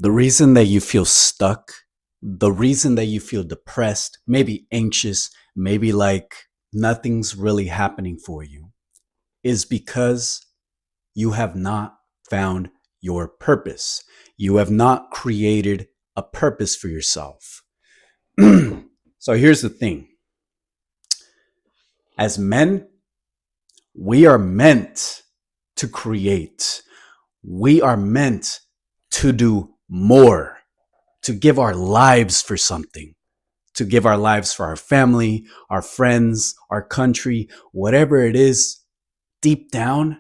The reason that you feel stuck, the reason that you feel depressed, maybe anxious, maybe like nothing's really happening for you is because you have not found your purpose. You have not created a purpose for yourself. So here's the thing. As men, we are meant to create. We are meant to do more, to give our lives for something, to give our lives for our family, our friends, our country, whatever it is, deep down,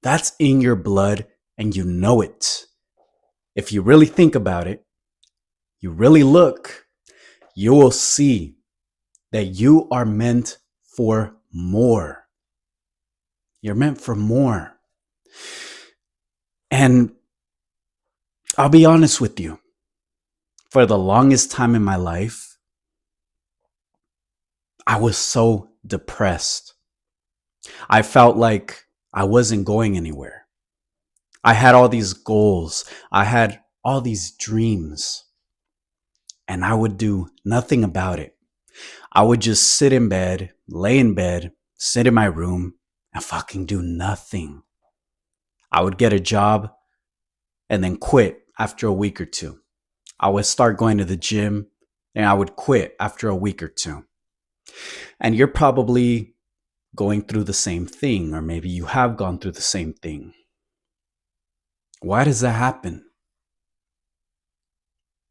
that's in your blood and you know it. If you really think about it, you really look, you will see that you are meant for more. You're meant for more. And I'll be honest with you, for the longest time in my life, I was so depressed. I felt like I wasn't going anywhere. I had all these goals. I had all these dreams, and I would do nothing about it. I would just sit in bed, lay in bed, sit in my room, and fucking do nothing. I would get a job and then quit after a week or two. I would start going to the gym and I would quit after a week or two. And you're probably going through the same thing, or maybe you have gone through the same thing. Why does that happen?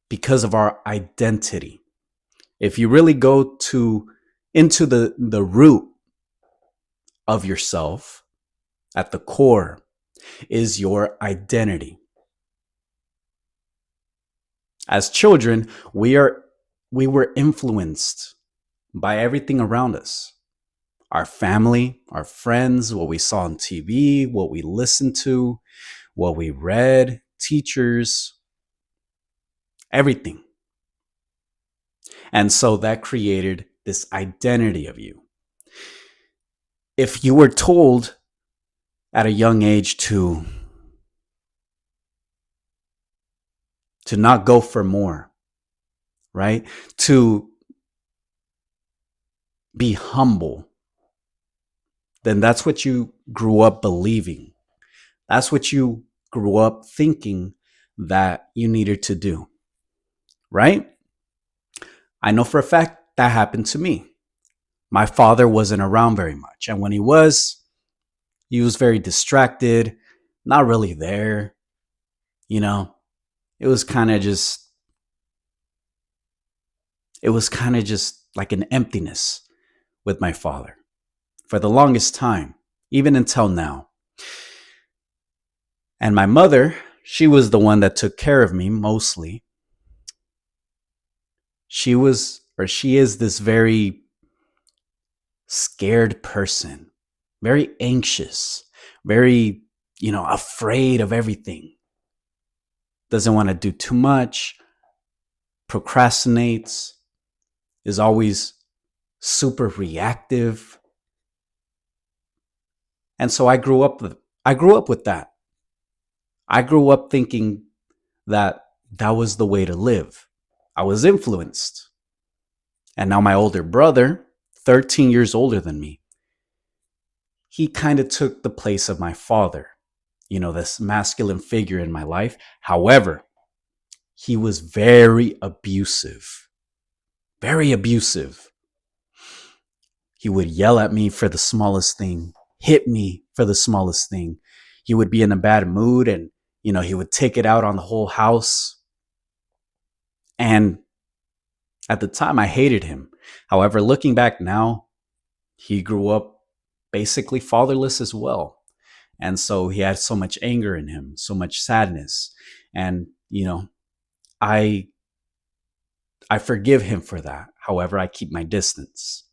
Because of our identity. If you really go into the root of yourself, at the core is your identity. As children, we were influenced by everything around us. Our family, our friends, what we saw on TV, what we listened to, what we read, teachers, everything. And so that created this identity of you. If you were told at a young age to not go for more, right? To be humble, then that's what you grew up believing. That's what you grew up thinking that you needed to do, right? I know for a fact that happened to me. My father wasn't around very much. And when he was very distracted, not really there. You know, it was kind of just, like an emptiness with my father for the longest time, even until now. And my mother, she was the one that took care of me mostly. She is this very scared person, very anxious, very, afraid of everything. Doesn't want to do too much, procrastinates, is always super reactive. And so I grew up with that. I grew up thinking that was the way to live. I was influenced. And now my older brother, 13 years older than me, he kind of took the place of my father, this masculine figure in my life. However, he was very abusive, very abusive. He would yell at me for the smallest thing, hit me for the smallest thing. He would be in a bad mood and, he would take it out on the whole house. And at the time, I hated him. However, looking back now, he grew up basically fatherless as well. And so he had so much anger in him, so much sadness. And, I forgive him for that. However, I keep my distance.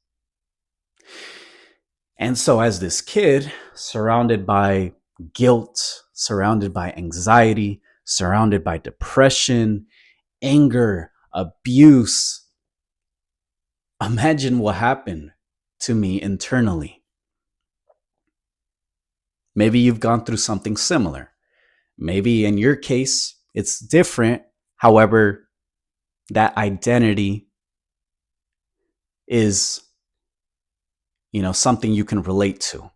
And so as this kid, surrounded by guilt, surrounded by anxiety, surrounded by depression, anger, abuse, imagine what happened to me internally. Maybe you've gone through something similar. Maybe in your case, It's different. However, that identity is, something you can relate to.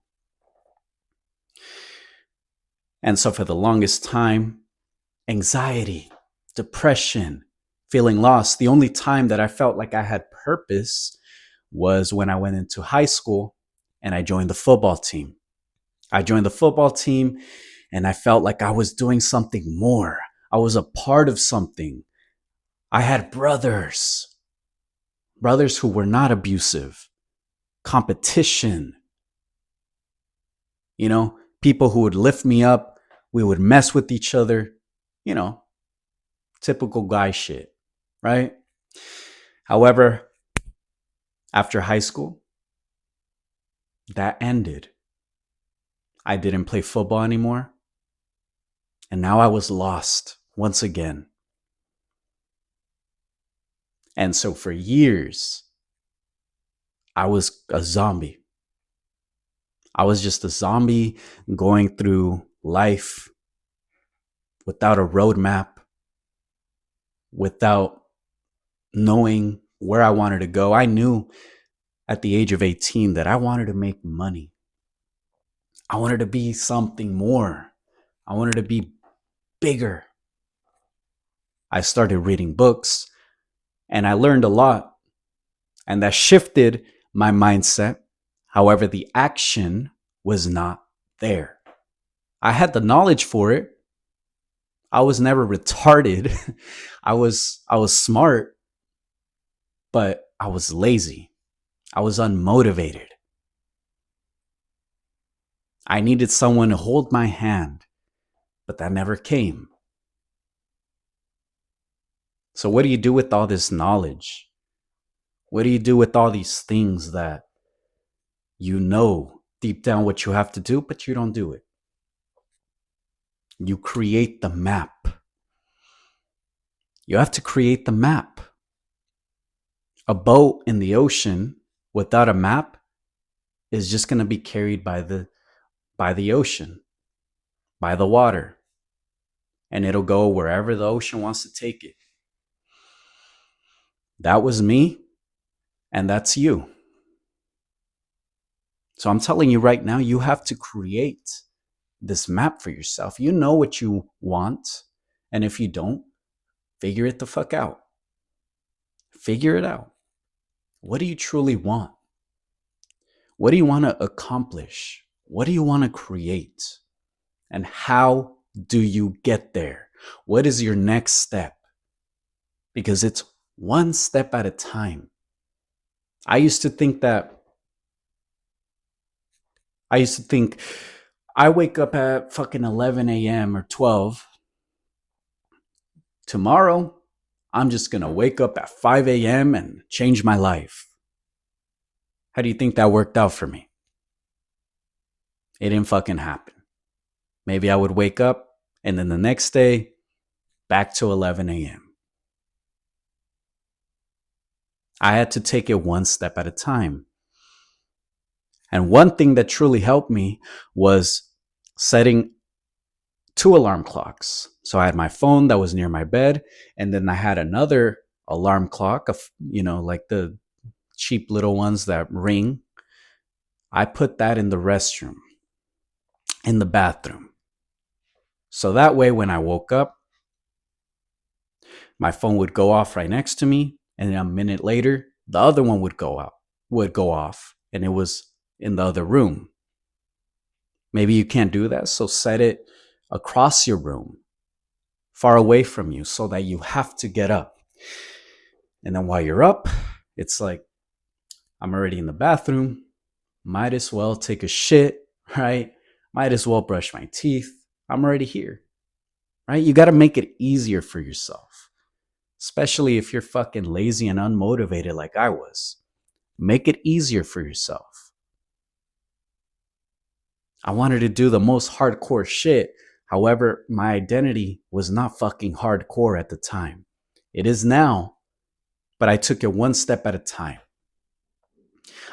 And so for the longest time, anxiety, depression, feeling lost, the only time that I felt like I had purpose was when I went into high school and I joined the football team. I joined the football team and I felt like I was doing something more. I was a part of something. I had brothers who were not abusive, competition, people who would lift me up. We would mess with each other, you know, typical guy shit, right? However, after high school, that ended. I didn't play football anymore. And now I was lost once again. And so for years, I was a zombie. I was just a zombie going through life without a roadmap, without knowing where I wanted to go. I knew at the age of 18 that I wanted to make money. I wanted to be something more. I wanted to be bigger. I started reading books and I learned a lot, and that shifted my mindset. However, the action was not there. I had the knowledge for it. I was never retarded. I was smart, but I was lazy. I was unmotivated. I needed someone to hold my hand, but that never came. So what do you do with all this knowledge? What do you do with all these things that you know deep down what you have to do, but you don't do it? You create the map. You have to create the map. A boat in the ocean without a map is just going to be carried by the ocean, by the water, and it'll go wherever the ocean wants to take it. That was me, and that's you. So I'm telling you right now, you have to create this map for yourself. You know what you want, and if you don't, figure it the fuck out. Figure it out. What do you truly want? What do you want to accomplish? What do you want to create? And how do you get there? What is your next step? Because it's one step at a time. I used to think I wake up at fucking 11 a.m. or 12. Tomorrow, I'm just going to wake up at 5 a.m. and change my life. How do you think that worked out for me? It didn't fucking happen. Maybe I would wake up and then the next day, back to 11 a.m. I had to take it one step at a time. And one thing that truly helped me was setting 2 alarm clocks. So I had my phone that was near my bed, and then I had another alarm clock of, like the cheap little ones that ring. I put that in the restroom, in the bathroom. So that way, when I woke up, my phone would go off right next to me. And then a minute later, the other one would go off, and it was in the other room. Maybe you can't do that. So set it across your room, far away from you, so that you have to get up. And then while you're up, it's like, I'm already in the bathroom. Might as well take a shit, right? Might as well brush my teeth. I'm already here, right? You got to make it easier for yourself, especially if you're fucking lazy and unmotivated like I was. Make it easier for yourself. I wanted to do the most hardcore shit. However, my identity was not fucking hardcore at the time. It is now, but I took it one step at a time.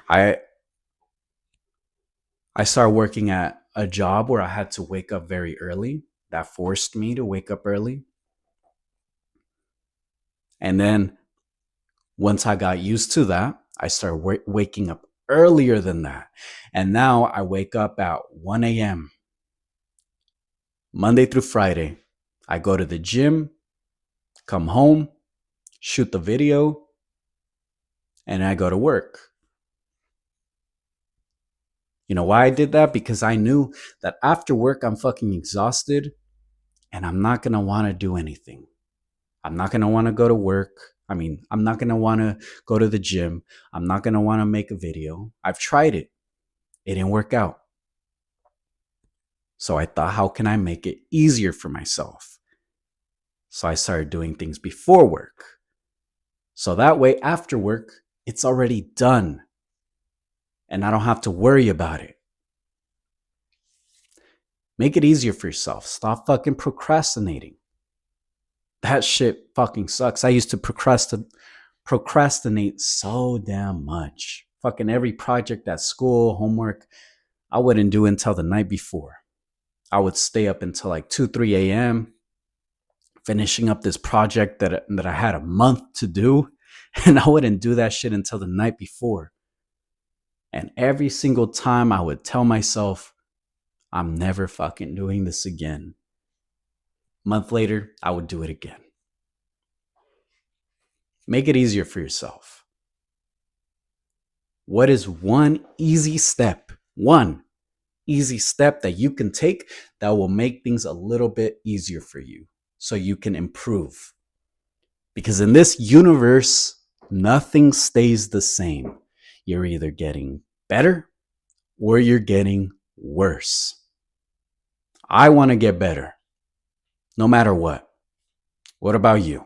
I started working at a job where I had to wake up very early. That forced me to wake up early. And then once I got used to that, I started waking up earlier than that. And now I wake up at 1 a.m. Monday through Friday. I go to the gym, come home, shoot the video, and I go to work. You know why I did that? Because I knew that after work, I'm fucking exhausted and I'm not going to want to do anything. I'm not going to want to go to work. I'm not going to want to go to the gym. I'm not going to want to make a video. I've tried it. It didn't work out. So I thought, how can I make it easier for myself? So I started doing things before work. So that way, after work, it's already done. And I don't have to worry about it. Make it easier for yourself. Stop fucking procrastinating. That shit fucking sucks. I used to procrastinate so damn much. Fucking every project at school, homework, I wouldn't do until the night before. I would stay up until like 2, 3 a.m. finishing up this project that I had a month to do. And I wouldn't do that shit until the night before. And every single time I would tell myself, I'm never fucking doing this again. A month later, I would do it again. Make it easier for yourself. What is one easy step that you can take that will make things a little bit easier for you so you can improve? Because in this universe, nothing stays the same. You're either getting better or you're getting worse. I want to get better, no matter what. What about you?